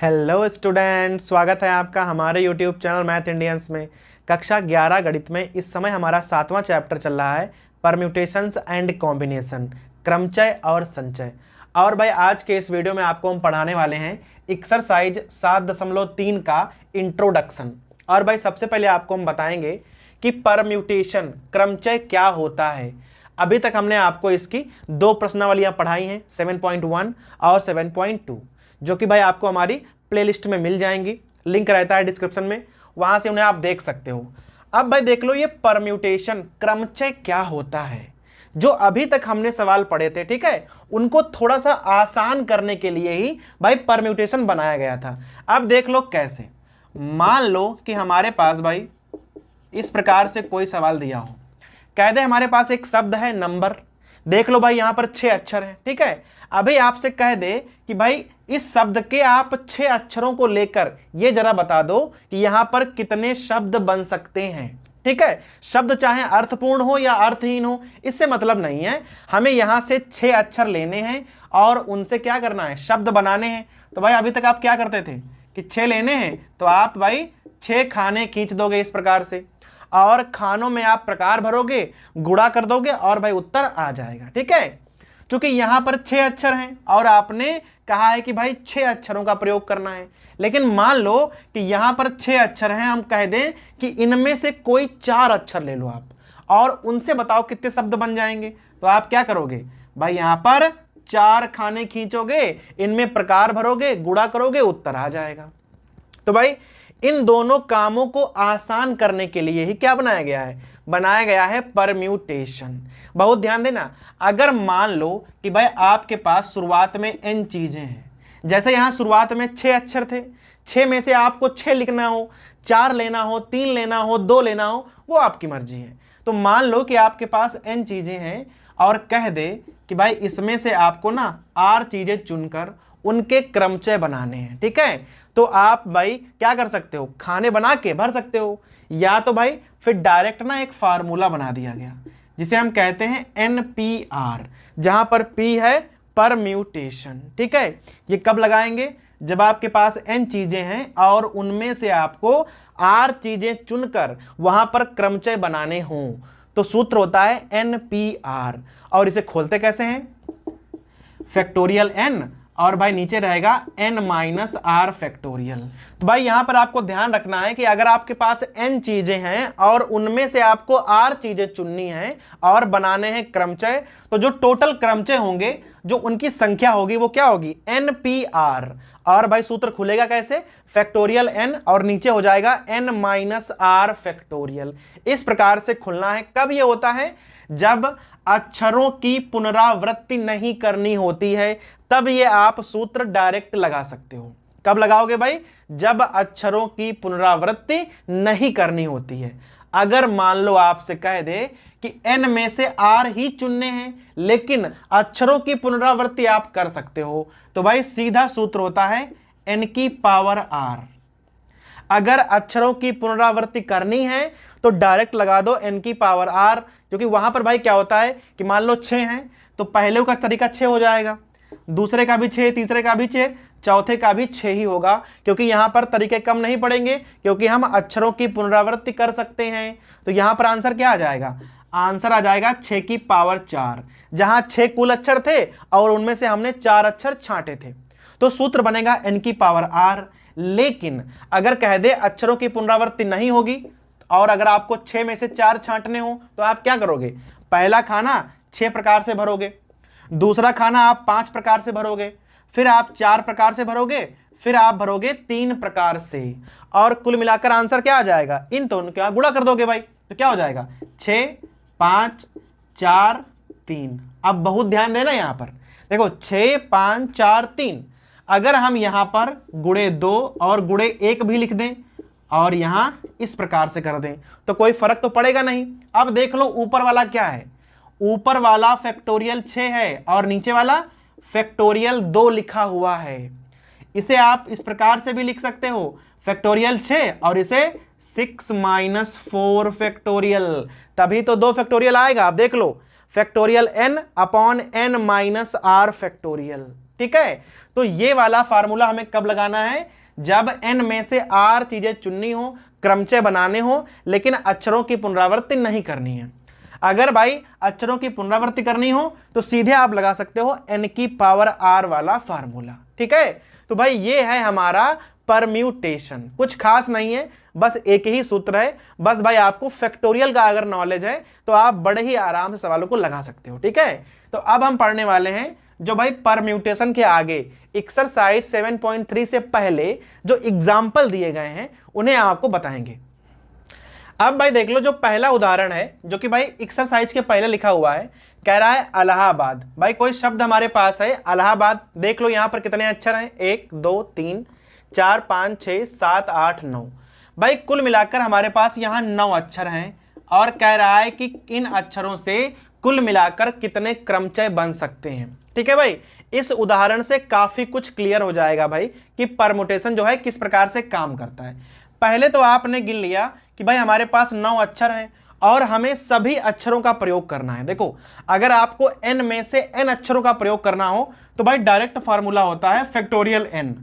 Hello student, स्वागत है आपका हमारे यूट्यूब चैनल मैथ इंडियंस में। कक्षा 11 गणित में इस समय हमारा 7वां चैप्टर चल रहा है, परम्यूटेशंस एंड कॉम्बिनेशन, क्रमचय और संचय। और भाई आज के इस वीडियो में आपको हम पढ़ाने वाले हैं एक्सरसाइज 7.3 का इंट्रोडक्शन। और भाई सबसे पहले आपको हम बताएंगे कि परम्यूटेशन क्रमचय क्या होता है। अभी तक हमने आपको इसकी दो प्रश्नावलियां पढ़ाई हैं, 7.1 और 7.2, जो कि भाई आपको हमारी प्लेलिस्ट में मिल जाएंगी। लिंक रहता है डिस्क्रिप्शन में, वहां से उन्हें आप देख सकते हो। अब भाई देख लो ये परम्यूटेशन क्रमचय क्या होता है। जो अभी तक हमने सवाल पढ़े थे, ठीक है, उनको थोड़ा सा आसान करने के लिए ही भाई परम्यूटेशन बनाया गया था। अब देख लो कैसे। मान लो कि हमारे पास भाई इस प्रकार से कोई सवाल दिया हो, कह दे हमारे पास एक शब्द है नंबर। देख लो भाई यहां पर 6 अक्षर है, ठीक है। अभी आपसे कह दे कि भाई इस शब्द के आप 6 अक्षरों को लेकर ये जरा बता दो कि यहां पर कितने शब्द बन सकते हैं, ठीक है। शब्द चाहे अर्थपूर्ण हो या अर्थहीन हो, इससे मतलब नहीं है। हमें यहां से 6 अक्षर लेने हैं और उनसे क्या करना है, शब्द बनाने हैं। तो भाई अभी तक आप क्या करते थे कि 6 लेने हैं तो आप भाई 6 खाने खींच दोगे इस प्रकार से, और खानों में आप प्रकार भरोगे, गुणा कर दोगे और भाई उत्तर आ जाएगा, ठीक है। क्योंकि यहां पर 6 अक्षर हैं और आपने कहा है कि भाई 6 अक्षरों का प्रयोग करना है। लेकिन मान लो कि यहां पर 6 अक्षर हैं, हम कह दें कि इनमें से कोई 4 अक्षर ले लो आप और उनसे बताओ कितने शब्द बन जाएंगे। तो आप क्या करोगे भाई, यहां पर 4 खाने खींचोगे, इनमें प्रकार भरोगे, गुणा करोगे, उत्तर आ जाएगा। तो भाई इन दोनों कामों को आसान करने के लिए ही क्या बनाया गया है, बनाया गया है परम्यूटेशन। बहुत ध्यान देना। अगर मान लो कि भाई आपके पास शुरुआत में n चीजें हैं, जैसे यहां शुरुआत में 6 अक्षर थे, 6 में से आपको 6 लिखना हो, 4 लेना हो, 3 लेना हो, 2 लेना हो, वो आपकी मर्जी है। तो मान लो कि आपके पास n चीजें हैं और कह दे कि भाई इसमें से आपको ना r चीजें चुनकर उनके क्रमचय बनाने हैं, ठीक है। तो आप भाई क्या कर सकते हो, खाने बना के भर सकते हो, या तो भाई फिर डायरेक्ट ना एक फार्मूला बना दिया गया जिसे हम कहते हैं NPR, जहां पर P है परम्यूटेशन, ठीक है। ये कब लगाएंगे, जब आपके पास n चीजें हैं और उनमें से आपको r चीजें चुनकर वहां पर क्रमचय बनाने हों। तो सूत्र होता है NPR, और इसे खोलते कैसे हैं, फैक्टोरियल n और भाई नीचे रहेगा n-r फैक्टोरियल। तो भाई यहां पर आपको ध्यान रखना है कि अगर आपके पास n चीजें हैं और उनमें से आपको r चीजें चुननी है और बनाने हैं क्रमचय, तो जो टोटल क्रमचय होंगे, जो उनकी संख्या होगी, वो क्या होगी, NPR। और भाई सूत्र खुलेगा कैसे, फैक्टोरियल n और नीचे हो जाएगा n-r फैक्टोरियल। इस प्रकार से खुलना है। कब ये होता है, जब अक्षरों की पुनरावृत्ति नहीं करनी होती है, तब ये आप सूत्र डायरेक्ट लगा सकते हो। कब लगाओगे भाई, जब अक्षरों की पुनरावृत्ति नहीं करनी होती है। अगर मान लो आपसे कह दे कि n में से r ही चुनने हैं लेकिन अक्षरों की पुनरावृत्ति आप कर सकते हो, तो भाई सीधा सूत्र होता है n की पावर r। अगर अक्षरों की पुनरावृत्ति करनी है तो डायरेक्ट लगा दो n की पावर r, क्योंकि वहां पर भाई क्या होता है कि मान लो 6 हैं तो पहले का तरीका 6 हो जाएगा, दूसरे का भी 6, तीसरे का भी 6, चौथे का भी 6 ही होगा, क्योंकि यहां पर तरीके कम नहीं पड़ेंगे, क्योंकि हम अक्षरों की पुनरावृत्ति कर सकते हैं। तो यहां पर आंसर क्या आ जाएगा, आंसर आ जाएगा 6 की पावर 4, जहां 6 कुल अक्षर थे और उनमें से हमने 4 अक्षर छांटे थे। तो सूत्र बनेगा n की पावर r। लेकिन अगर कह दे अक्षरों की पुनरावृत्ति नहीं होगी और अगर आपको 6 में से 4 छांटने हो, तो आप क्या करोगे, पहला खाना 6 प्रकार से भरोगे, दूसरा खाना आप 5 प्रकार से भरोगे, फिर आप 4 प्रकार से भरोगे, फिर आप भरोगे 3 प्रकार से, और कुल मिलाकर आंसर क्या आ जाएगा, इन दोनों का गुणा कर दोगे भाई, तो क्या हो जाएगा 6, 5, 4, 3। अब बहुत ध्यान देना, यहां पर देखो 6, 5, 4, 3। अगर हम यहां पर गुणे 2 और गुणे 1 भी लिख दें और यहां इस प्रकार से कर दें तो कोई फर्क तो पड़ेगा नहीं। अब देख लो ऊपर वाला क्या है, ऊपर वाला फैक्टोरियल 6 है और नीचे वाला फैक्टोरियल 2 लिखा हुआ है। इसे आप इस प्रकार से भी लिख सकते हो, फैक्टोरियल 6 और इसे 6-4 फैक्टोरियल, तभी तो 2 फैक्टोरियल आएगा। आप देख लो, factorial n upon n-r factorial, ठीक है। तो ये वाला फार्मूला हमें कब लगाना है, जब n में से r चीजें चुननी हो, क्रमचय बनाने हो, लेकिन अक्षरों की पुनरावृत्ति नहीं करनी है। अगर भाई अक्षरों की पुनरावृत्ति करनी हो तो सीधे आप लगा सकते हो n की पावर r वाला फार्मूला, ठीक है। तो भाई ये है हमारा परम्यूटेशन, कुछ खास नहीं है, बस एक ही सूत्र है। बस भाई आपको फैक्टोरियल का अगर नॉलेज है तो आप बड़े ही आराम से सवालों को लगा सकते हो, ठीक है। तो अब हम पढ़ने वाले हैं जो भाई परम्यूटेशन के आगे एक्सरसाइज 7.3 से पहले जो एग्जाम्पल दिए गए हैं उन्हें आपको बताएंगे। अब भाई देख लो, जो पहला उदाहरण है जो कि भाई एक्सरसाइज के पहले लिखा हुआ है, कह रहा है इलाहाबाद। भाई कोई शब्द हमारे पास है इलाहाबाद, देख लो यहां पर कितने अक्षर हैं, 1 2 3 4 5 6 7 8 9। भाई कुल मिलाकर हमारे पास यहाँ 9 अक्षर हैं और कह रहा है कि इन अक्षरों से कुल मिलाकर कितने क्रमचय बन सकते हैं, ठीक है। भाई इस उदाहरण से काफी कुछ क्लियर हो जाएगा भाई कि परमुटेशन जो है किस प्रकार से काम करता है। पहले तो आपने गिन लिया कि भाई हमारे पास 9 अक्षर हैं और हमें सभी अक्षरों का प्रयोग करना है। देखो अगर आपको n में से n अक्षरों का प्रयोग करना हो तो भाई डायरेक्ट फार्मूला होता है फैक्टोरियल n।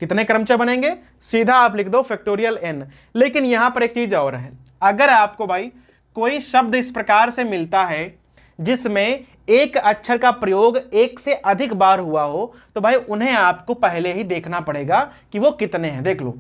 कितने क्रमचय बनेंगे, सीधा आप लिख दो फैक्टोरियल n। लेकिन यहां पर एक चीज और है, अगर आपको भाई कोई शब्द इस प्रकार से मिलता है जिसमें एक अक्षर का प्रयोग एक से अधिक बार हुआ हो तो भाई उन्हें आपको पहले ही देखना पड़ेगा कि वो कितने हैं। देख लो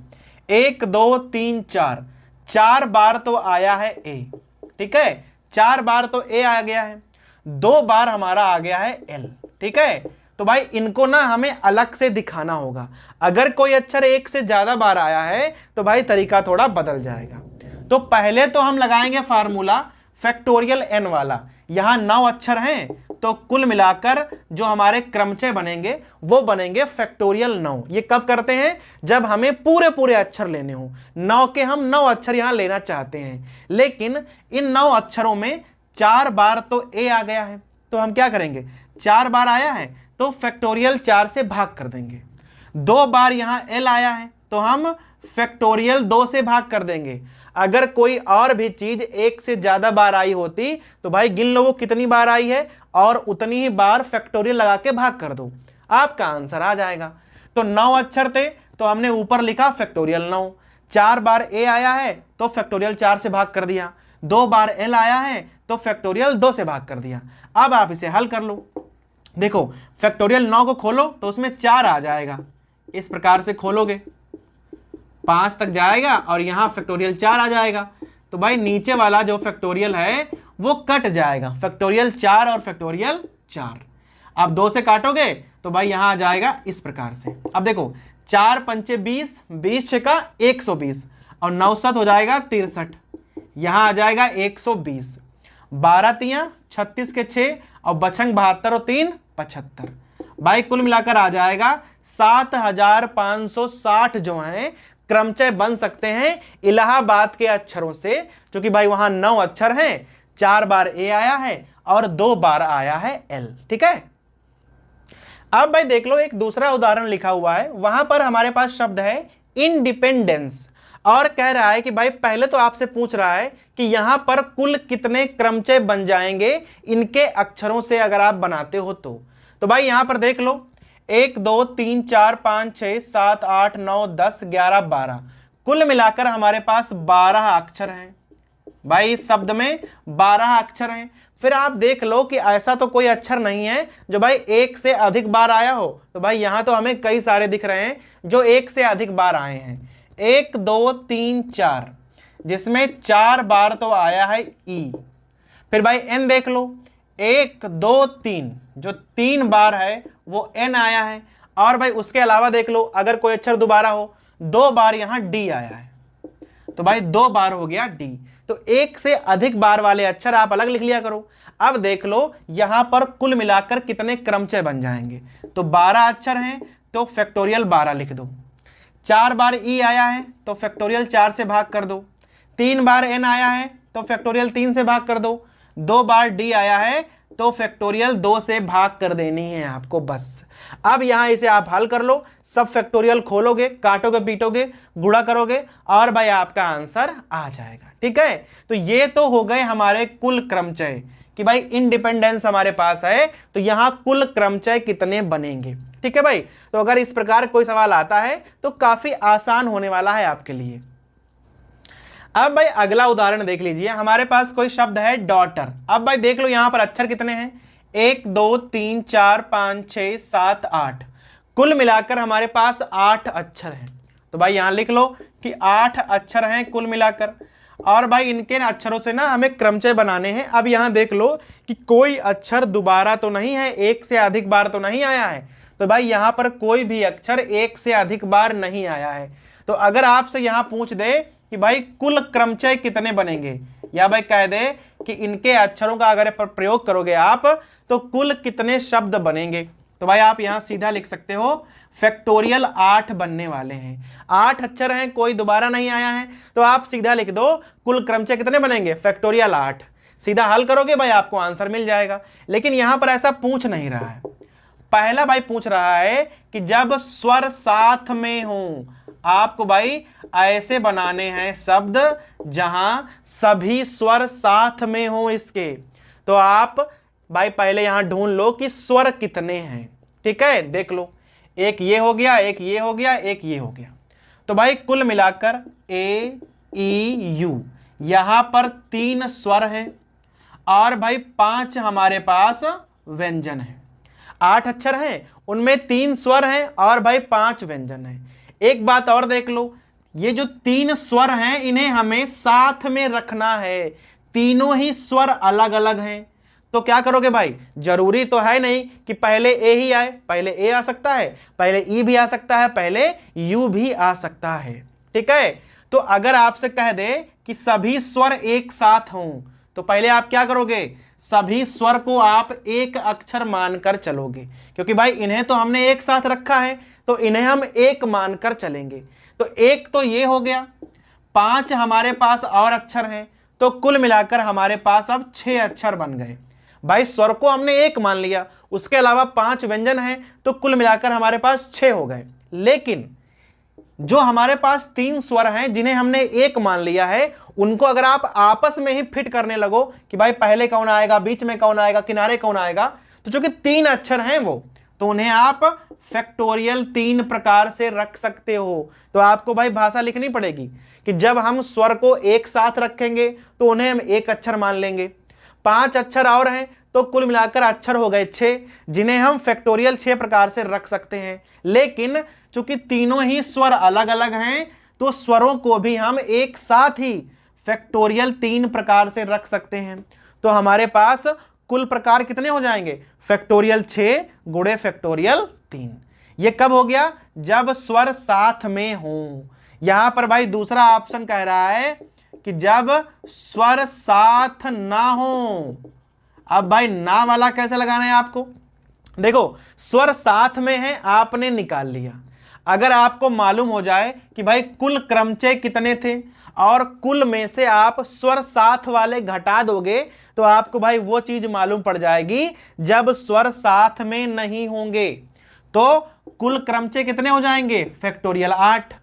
1 2 3 4, 4 बार तो आया है ए, ठीक है, 4 बार तो ए आ गया है, 2 बार हमारा आ गया है एल, ठीक है। तो भाई इनको ना हमें अलग से दिखाना होगा। अगर कोई अक्षर एक से ज्यादा बार आया है तो भाई तरीका थोड़ा बदल जाएगा। तो पहले तो हम लगाएंगे फार्मूला फैक्टोरियल n वाला। यहां 9 अक्षर हैं तो कुल मिलाकर जो हमारे क्रमचय बनेंगे वो बनेंगे फैक्टोरियल 9। ये कब करते हैं, जब हमें पूरे पूरे अक्षर लेने हो। 9 के हम 9 अक्षर यहां लेना चाहते हैं, लेकिन इन 9 अक्षरों में 4 बार तो ए आ गया है, तो हम क्या करेंगे, 4 बार आया है तो फैक्टोरियल 4 से भाग कर देंगे। 2 बार यहां एल आया है तो हम फैक्टोरियल 2 से भाग कर देंगे। अगर कोई और भी चीज एक से ज्यादा बार आई होती तो भाई गिन लो वो कितनी बार आई है और उतनी ही बार फैक्टोरियल लगा के भाग कर दो, आपका आंसर आ जाएगा। तो 9 अक्षर थे तो हमने ऊपर लिखा फैक्टोरियल 9, 4 बार ए आया है तो फैक्टोरियल 4 से भाग कर दिया, 2 बार एल आया है तो फैक्टोरियल 2 से भाग कर दिया। अब आप इसे हल कर लो। देखो फैक्टोरियल 9 को खोलो तो उसमें 4 आ जाएगा, इस प्रकार से खोलोगे 5 तक जाएगा और यहां फैक्टोरियल 4 आ जाएगा। तो भाई नीचे वाला जो फैक्टोरियल है वो कट जाएगा, फैक्टोरियल 4 और फैक्टोरियल 4। अब 2 से काटोगे तो भाई यहां आ जाएगा इस प्रकार से। अब देखो 4 पंचे 20, 20 छक्का 120 और 9 7 हो जाएगा 63, यहां आ जाएगा 120। 12 तियां 36 के 6 और बछंग 72 और 3 75। भाई कुल मिलाकर आ जाएगा 7560 जो है क्रमचय बन सकते हैं इलाहाबाद के अक्षरों से, जो कि भाई वहां 9 अक्षर हैं, 4 बार ए आया है और 2 बार आया है एल, ठीक है। अब भाई देख लो एक दूसरा उदाहरण लिखा हुआ है, वहां पर हमारे पास शब्द है इंडिपेंडेंस और कह रहा है कि भाई पहले तो आपसे पूछ रहा है कि यहां पर कुल कितने क्रमचय बन जाएंगे इनके अक्षरों से अगर आप बनाते हो तो भाई यहां पर देख लो 1 2 3 4 5 6 7 8 9 10 11 12, कुल मिलाकर हमारे पास 12 अक्षर हैं। भाई इस शब्द में 12 अक्षर हैं। फिर आप देख लो कि ऐसा तो कोई अक्षर नहीं है जो भाई एक से अधिक बार आया हो, तो भाई यहां तो हमें कई सारे दिख रहे हैं जो एक से अधिक बार आए हैं। 1 2 3 4 जिसमें 4 बार तो आया है ई। फिर भाई एन देख लो 1 2 3 जो 3 बार है वो एन आया है। और भाई उसके अलावा देख लो अगर कोई अक्षर दोबारा हो, 2 बार यहां डी आया है, तो भाई 2 बार हो गया डी। तो एक से अधिक बार वाले अक्षर आप अलग लिख लिया करो। अब देख लो यहां पर कुल मिलाकर कितने क्रमचय बन जाएंगे, तो 12 अक्षर हैं तो फैक्टोरियल 12 लिख दो। 4 बार ई आया है तो फैक्टोरियल 4 से भाग कर दो। 3 बार एन आया है तो फैक्टोरियल 3 से भाग कर दो। 2 बार डी आया है तो फैक्टोरियल 2 से भाग कर देनी है आपको बस। अब यहां इसे आप हल कर लो, सब फैक्टोरियल खोलोगे, काटोगे पीटोगे, गुणा करोगे और भाई आपका आंसर आ जाएगा, ठीक है। तो ये तो हो गए हमारे कुल क्रमचय कि भाई इंडिपेंडेंस हमारे पास है तो यहां कुल क्रमचय कितने बनेंगे, ठीक है भाई। तो अगर इस प्रकार कोई सवाल आता है तो काफी आसान होने वाला है आपके लिए। अब भाई अगला उदाहरण देख लीजिए, हमारे पास कोई शब्द है डॉटर। अब भाई देख लो यहां पर अक्षर कितने हैं, 1 2 3 4 5 6 7 8, कुल मिलाकर हमारे पास 8 अक्षर हैं। तो भाई यहां लिख लो कि 8 अक्षर हैं कुल मिलाकर, और भाई इनके अक्षरों से ना हमें क्रमचय बनाने हैं। अब यहां देख लो कि कोई अक्षर दोबारा तो नहीं है, एक से अधिक बार तो नहीं आया है। तो भाई यहां पर कोई भी अक्षर एक से अधिक बार नहीं आया है। तो अगर आपसे यहां पूछ दे कि भाई कुल क्रमचय कितने बनेंगे, या भाई कह दे कि इनके अक्षरों का अगर प्रयोग करोगे आप तो कुल कितने शब्द बनेंगे, तो भाई आप यहां सीधा लिख सकते हो फैक्टोरियल 8 बनने वाले हैं। 8 अक्षर हैं, कोई दोबारा नहीं आया है, तो आप सीधा लिख दो कुल क्रमचय कितने बनेंगे, फैक्टोरियल 8। सीधा हल करोगे भाई आपको आंसर मिल जाएगा। लेकिन यहां पर ऐसा पूछ नहीं रहा है। पहला भाई पूछ रहा है कि जब स्वर साथ में हो, आपको भाई ऐसे बनाने हैं शब्द जहां सभी स्वर साथ में हो इसके। तो आप भाई पहले यहां ढूंढ लो कि स्वर कितने हैं। ठीक है, देख लो, एक ये हो गया, एक ये हो गया, एक ये हो गया। तो भाई कुल मिलाकर ए ई यू, यहां पर 3 स्वर हैं और भाई 5 हमारे पास व्यंजन है। 8 अक्षर हैं, उनमें 3 स्वर हैं और भाई 5 व्यंजन हैं। एक बात और देख लो, ये जो 3 स्वर हैं इन्हें हमें साथ में रखना है। तीनों ही स्वर अलग अलग हैं। तो क्या करोगे भाई, जरूरी तो है नहीं कि पहले ए ही आए, पहले ए आ सकता है, पहले ई भी आ सकता है, पहले यू भी आ सकता है। ठीक है, तो अगर आपसे कह दे कि सभी स्वर एक साथ हों, तो पहले आप क्या करोगे, सभी स्वर को आप एक अक्षर मानकर चलोगे, क्योंकि भाई इन्हें तो हमने एक साथ रखा है तो इन्हें हम एक मानकर चलेंगे। तो एक तो ये हो गया, 5 हमारे पास और अक्षर हैं, तो कुल मिलाकर हमारे पास अब 6 अक्षर बन गए। भाई स्वर को हमने एक मान लिया, उसके अलावा 5 व्यंजन हैं, तो कुल मिलाकर हमारे पास 6 हो गए। लेकिन जो हमारे पास 3 स्वर हैं जिन्हें हमने एक मान लिया है, उनको अगर आप आपस में ही फिट करने लगो कि भाई पहले कौन आएगा, बीच में कौन आएगा, किनारे कौन आएगा, तो चूंकि 3 अक्षर हैं वो, तो उन्हें आप फैक्टोरियल 3 प्रकार से रख सकते हो। तो आपको भाई भाषा लिखनी पड़ेगी कि जब हम स्वर को एक साथ रखेंगे तो उन्हें हम एक अक्षर मान लेंगे। 5 अक्षर और हैं, तो कुल मिलाकर अक्षर हो गए 6, जिन्हें हम फैक्टोरियल 6 प्रकार से रख सकते हैं। लेकिन चूंकि तीनों ही स्वर अलग अलग हैं, तो स्वरों को भी हम एक साथ ही फैक्टोरियल 3 प्रकार से रख सकते हैं। तो हमारे पास कुल प्रकार कितने हो जाएंगे, फैक्टोरियल 6 गुणे फैक्टोरियल 3। ये कब हो गया, जब स्वर साथ में हो। यहां पर भाई दूसरा ऑप्शन कह रहा है कि जब स्वर साथ ना हो। अब भाई ना वाला कैसे लगाना है आपको, देखो स्वर साथ में है, आपने निकाल लिया। अगर आपको मालूम हो जाए कि भाई कुल क्रमचय कितने थे और कुल में से आप स्वर साथ वाले घटा दोगे, तो आपको भाई वो चीज मालूम पड़ जाएगी जब स्वर साथ में नहीं होंगे। तो कुल क्रमचय कितने हो जाएंगे, फैक्टोरियल 8।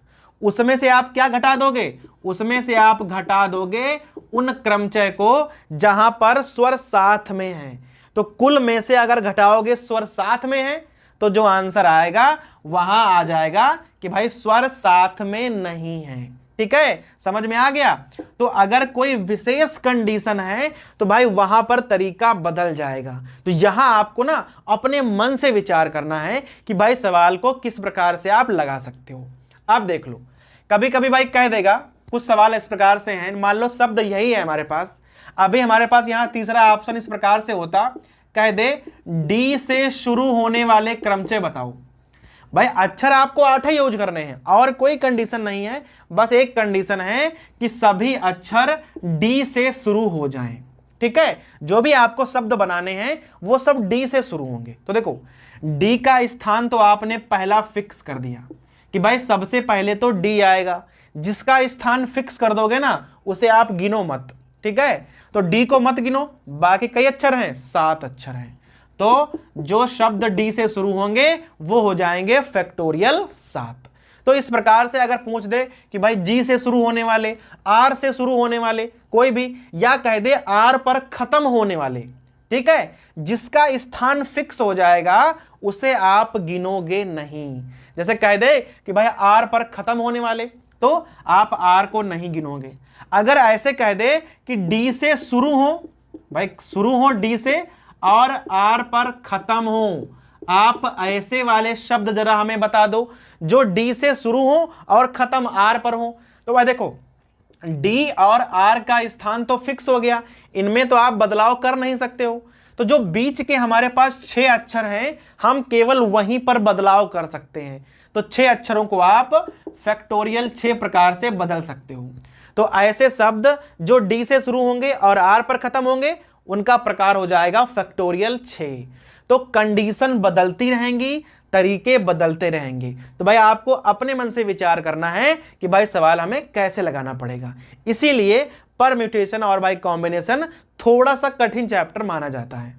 उसमें से आप क्या घटा दोगे, उसमें से आप घटा दोगे उन क्रमचय को जहां पर स्वर साथ में है। तो कुल में से अगर घटाओगे स्वर साथ में है, तो जो आंसर आएगा वहां आ जाएगा कि भाई स्वर साथ में नहीं है। ठीक है, समझ में आ गया। तो अगर कोई विशेष कंडीशन है तो भाई वहां पर तरीका बदल जाएगा। तो यहां आपको ना अपने मन से विचार करना है कि भाई सवाल को किस प्रकार से आप लगा सकते हो। अब देख लो, कभी कभी भाई कह देगा, कुछ सवाल इस प्रकार से हैं, मान लो शब्द यही है हमारे पास, अभी हमारे पास यहां तीसरा ऑप्शन इस प्रकार से होता, कह दे डी से शुरू होने वाले क्रमचय बताओ। भाई अक्षर आपको 8 ही यूज करने हैं और कोई कंडीशन नहीं है, बस एक कंडीशन है कि सभी अक्षर डी से शुरू हो जाएं। ठीक है, जो भी आपको शब्द बनाने हैं वो सब डी से शुरू होंगे। तो देखो डी का स्थान तो आपने पहला फिक्स कर दिया कि भाई सबसे पहले तो डी आएगा। जिसका स्थान फिक्स कर दोगे ना उसे आप गिनो मत। ठीक है, तो डी को मत गिनो, बाकी कई अक्षर हैं, 7 अक्षर हैं। तो जो शब्द डी से शुरू होंगे वो हो जाएंगे फैक्टोरियल 7। तो इस प्रकार से अगर पूछ दे कि भाई जी से शुरू होने वाले, आर से शुरू होने वाले कोई भी, या कह दे आर पर खत्म होने वाले, ठीक है, जिसका स्थान फिक्स हो जाएगा उसे आप गिनोगे नहीं। जैसे कह दे कि भाई आर पर खत्म होने वाले, तो आप आर को नहीं गिनोगे। अगर ऐसे कह दे कि डी से शुरू हो, भाई शुरू हो डी से और आर पर खत्म हो, आप ऐसे वाले शब्द जरा हमें बता दो जो डी से शुरू हो और खत्म आर पर हो। तो भाई देखो, डी और आर का स्थान तो फिक्स हो गया, इनमें तो आप बदलाव कर नहीं सकते हो। तो जो बीच के हमारे पास 6 अक्षर हैं, हम केवल वहीं पर बदलाव कर सकते हैं। तो 6 अक्षरों को आप फैक्टोरियल 6 प्रकार से बदल सकते हो। तो ऐसे शब्द जो डी से शुरू होंगे और आर पर खत्म होंगे, उनका प्रकार हो जाएगा फैक्टोरियल 6। तो कंडीशन बदलती रहेंगी, तरीके बदलते रहेंगे। तो भाई आपको अपने मन से विचार करना है कि भाई सवाल हमें कैसे लगाना पड़ेगा। इसीलिए परम्यूटेशन और भाई कॉम्बिनेशन थोड़ा सा कठिन चैप्टर माना जाता है।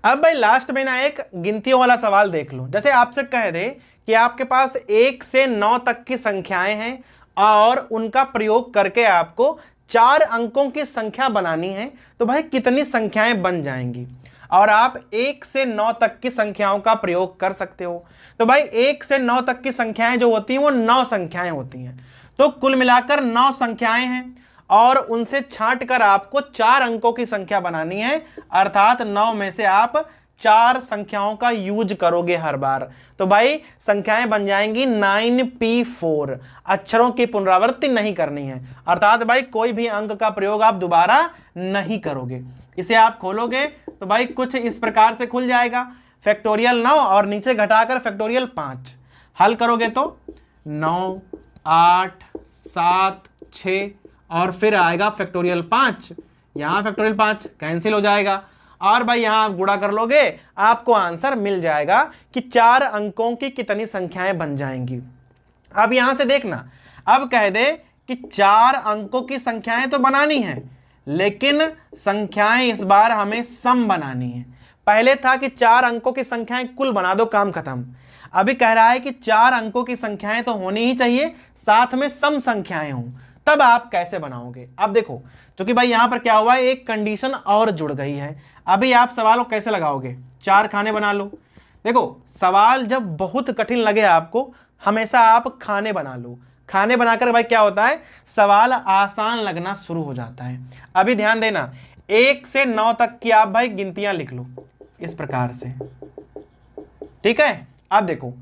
अब भाई लास्ट में ना एक गिनतियों वाला सवाल देख लो। जैसे आपसे कह दे कि आपके पास 1 से 9 तक की संख्याएं हैं और उनका प्रयोग करके आपको 4 अंकों की संख्या बनानी है, तो भाई कितनी संख्याएं बन जाएंगी। और आप 1 से 9 तक की संख्याओं का प्रयोग कर सकते हो। तो भाई 1 से 9 तक की संख्याएं जो होती हैं वो 9 संख्याएं होती हैं। तो कुल मिलाकर 9 संख्याएं हैं और उनसे छांट कर आपको 4 अंकों की संख्या बनानी है, अर्थात 9 में से आप 4 संख्याओं का यूज करोगे हर बार। तो भाई संख्याएं बन जाएंगी 9p4। अक्षरों की पुनरावृत्ति नहीं करनी है, अर्थात भाई कोई भी अंक का प्रयोग आप दोबारा नहीं करोगे। इसे आप खोलोगे तो भाई कुछ इस प्रकार से खुल जाएगा, फैक्टोरियल 9 और नीचे घटाकर फैक्टोरियल 5। हल करोगे तो 9, 8, 7, 6 और फिर आएगा फैक्टोरियल 5। यहां फैक्टोरियल 5 कैंसिल हो जाएगा और भाई यहां आप गुणा कर लोगे, आपको आंसर मिल जाएगा कि 4 अंकों की कितनी संख्याएं बन जाएंगी। अब यहां से देखना, अब कह दे कि 4 अंकों की संख्याएं तो बनानी है, लेकिन संख्याएं इस बार हमें सम बनानी है। पहले था कि 4 अंकों की संख्याएं कुल बना दो, काम खत्म। अभी कह रहा है कि 4 अंकों की संख्याएं तो होनी ही चाहिए, साथ में सम संख्याएं हों, तब आप कैसे बनाओगे। अब देखो, क्योंकि भाई यहां पर क्या हुआ है, एक कंडीशन और जुड़ गई है। अभी आप सवाल को कैसे लगाओगे, 4 खाने बना लो। देखो, सवाल जब बहुत कठिन लगे आपको, हमेशा आप खाने बना लो। खाने बनाकर भाई क्या होता है, सवाल आसान लगना शुरू हो जाता है। अभी ध्यान देना, 1 से 9 तक की आप भाई गिनतियां लिख लो इस प्रकार से, ठीक है। अब देखो,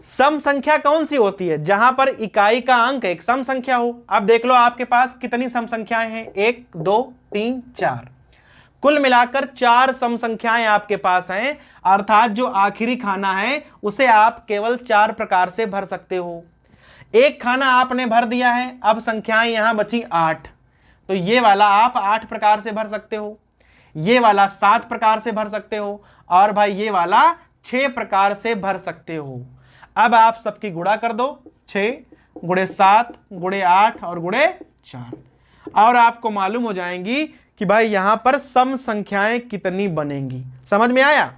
सम संख्या कौन सी होती है, जहां पर इकाई का अंक एक सम संख्या हो। अब देख लो आपके पास कितनी सम संख्याएं हैं, 1, 2, 3, 4। कुल मिलाकर 4 सम संख्याएं आपके पास हैं, अर्थात जो आखिरी खाना है उसे आप केवल 4 प्रकार से भर सकते हो। एक खाना आपने भर दिया है, अब संख्याएं यहां बची 8, तो ये वाला आप 8 प्रकार से भर सकते हो, ये वाला 7 प्रकार से भर सकते हो और भाई ये वाला 6 प्रकार से भर सकते हो। अब आप सबकी गुणा कर दो, 6 गुणे 7 गुणे 8 और गुणे 4, और आपको मालूम हो जाएंगी कि भाई यहां पर सम संख्याएं कितनी बनेंगी। समझ में आया।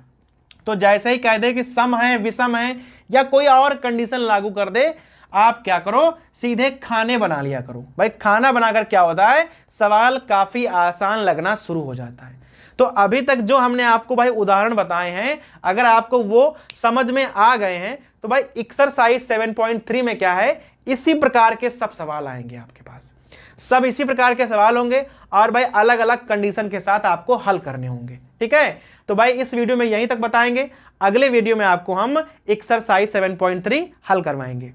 तो जैसे ही कह दे कि सम है, विषम है या कोई और कंडीशन लागू कर दे, आप क्या करो, सीधे खाने बना लिया करो। भाई खाना बनाकर क्या होता है, सवाल काफी आसान लगना शुरू हो जाता है। तो अभी तक जो हमने आपको भाई उदाहरण बताए हैं, अगर आपको वो समझ में आ गए हैं तो भाई एक्सरसाइज 7.3 में क्या है, इसी प्रकार के सब सवाल आएंगे आपके पास। सब इसी प्रकार के सवाल होंगे और भाई अलग अलग कंडीशन के साथ आपको हल करने होंगे, ठीक है। तो भाई इस वीडियो में यहीं तक बताएंगे, अगले वीडियो में आपको हम एक्सरसाइज 7.3 हल करवाएंगे।